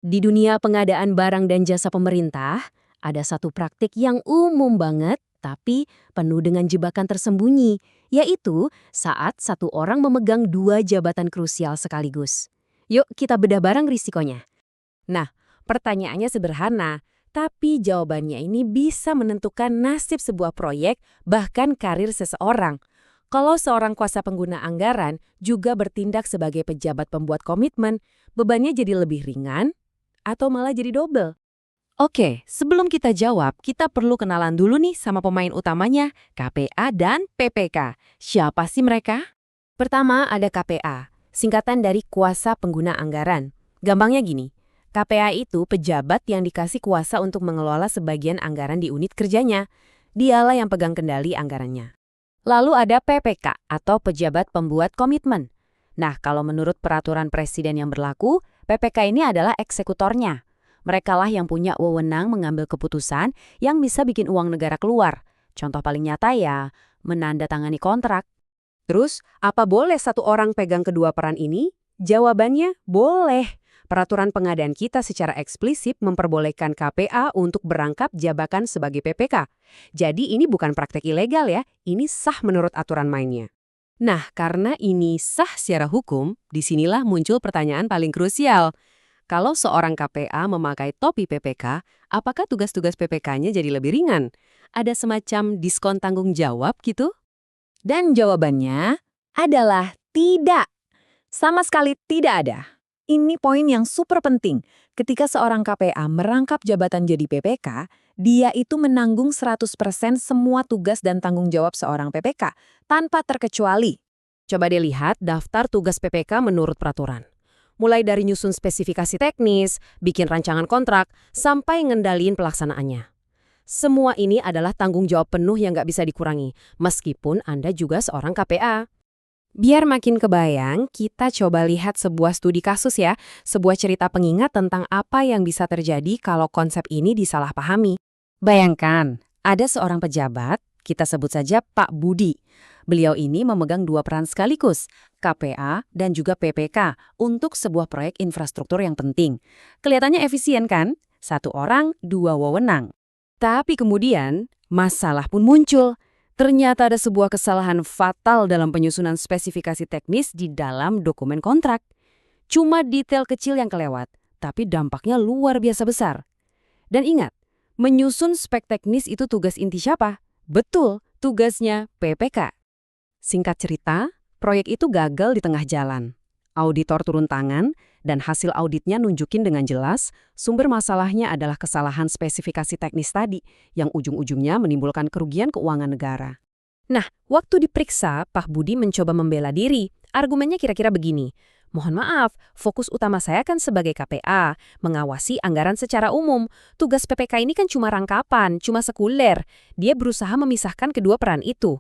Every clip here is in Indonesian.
Di dunia pengadaan barang dan jasa pemerintah, ada satu praktik yang umum banget, tapi penuh dengan jebakan tersembunyi, yaitu saat satu orang memegang dua jabatan krusial sekaligus. Yuk kita bedah bareng risikonya. Nah, pertanyaannya sederhana, tapi jawabannya ini bisa menentukan nasib sebuah proyek, bahkan karir seseorang. Kalau seorang kuasa pengguna anggaran juga bertindak sebagai pejabat pembuat komitmen, bebannya jadi lebih ringan atau malah jadi double. Oke, sebelum kita jawab, kita perlu kenalan dulu nih sama pemain utamanya, KPA dan PPK. Siapa sih mereka? Pertama ada KPA, singkatan dari kuasa pengguna anggaran. Gampangnya gini, KPA itu pejabat yang dikasih kuasa untuk mengelola sebagian anggaran di unit kerjanya. Dialah yang pegang kendali anggarannya. Lalu ada PPK atau pejabat pembuat komitmen. Nah, kalau menurut peraturan presiden yang berlaku, PPK ini adalah eksekutornya. Merekalah yang punya wewenang mengambil keputusan yang bisa bikin uang negara keluar. Contoh paling nyata ya, menandatangani kontrak. Terus, apa boleh satu orang pegang kedua peran ini? Jawabannya, boleh. Peraturan pengadaan kita secara eksplisit memperbolehkan KPA untuk berangkap jabatan sebagai PPK. Jadi ini bukan praktek ilegal ya, ini sah menurut aturan mainnya. Nah, karena ini sah secara hukum, disinilah muncul pertanyaan paling krusial. Kalau seorang KPA memakai topi PPK, apakah tugas-tugas PPK-nya jadi lebih ringan? Ada semacam diskon tanggung jawab gitu? Dan jawabannya adalah tidak. Sama sekali tidak ada. Ini poin yang super penting. Ketika seorang KPA merangkap jabatan jadi PPK, dia itu menanggung 100% semua tugas dan tanggung jawab seorang PPK, tanpa terkecuali. Coba deh lihat daftar tugas PPK menurut peraturan. Mulai dari nyusun spesifikasi teknis, bikin rancangan kontrak, sampai ngendaliin pelaksanaannya. Semua ini adalah tanggung jawab penuh yang nggak bisa dikurangi, meskipun Anda juga seorang KPA. Biar makin kebayang, kita coba lihat sebuah studi kasus ya, sebuah cerita pengingat tentang apa yang bisa terjadi kalau konsep ini disalahpahami. Bayangkan, ada seorang pejabat, kita sebut saja Pak Budi. Beliau ini memegang dua peran sekaligus, KPA dan juga PPK, untuk sebuah proyek infrastruktur yang penting. Kelihatannya efisien kan? Satu orang, dua wewenang. Tapi kemudian, masalah pun muncul. Ternyata ada sebuah kesalahan fatal dalam penyusunan spesifikasi teknis di dalam dokumen kontrak. Cuma detail kecil yang kelewat, tapi dampaknya luar biasa besar. Dan ingat, menyusun spek teknis itu tugas inti siapa? Betul, tugasnya PPK. Singkat cerita, proyek itu gagal di tengah jalan. Auditor turun tangan, dan hasil auditnya nunjukin dengan jelas sumber masalahnya adalah kesalahan spesifikasi teknis tadi yang ujung-ujungnya menimbulkan kerugian keuangan negara. Nah, waktu diperiksa, Pak Budi mencoba membela diri. Argumennya kira-kira begini, mohon maaf, fokus utama saya kan sebagai KPA, mengawasi anggaran secara umum. Tugas PPK ini kan cuma rangkapan, cuma sekuler. Dia berusaha memisahkan kedua peran itu.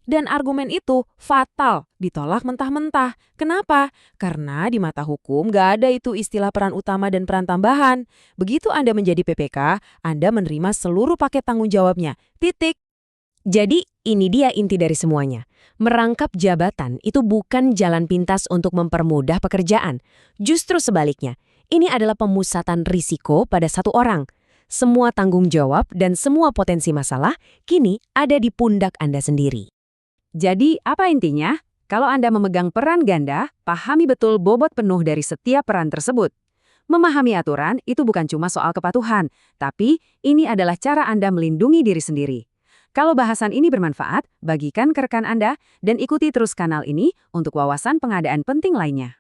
Dan argumen itu fatal, ditolak mentah-mentah. Kenapa? Karena di mata hukum nggak ada itu istilah peran utama dan peran tambahan. Begitu Anda menjadi PPK, Anda menerima seluruh paket tanggung jawabnya. Titik. Jadi ini dia inti dari semuanya. Merangkap jabatan itu bukan jalan pintas untuk mempermudah pekerjaan. Justru sebaliknya, ini adalah pemusatan risiko pada satu orang. Semua tanggung jawab dan semua potensi masalah kini ada di pundak Anda sendiri. Jadi, apa intinya? Kalau Anda memegang peran ganda, pahami betul bobot penuh dari setiap peran tersebut. Memahami aturan itu bukan cuma soal kepatuhan, tapi ini adalah cara Anda melindungi diri sendiri. Kalau bahasan ini bermanfaat, bagikan ke rekan Anda dan ikuti terus kanal ini untuk wawasan pengadaan penting lainnya.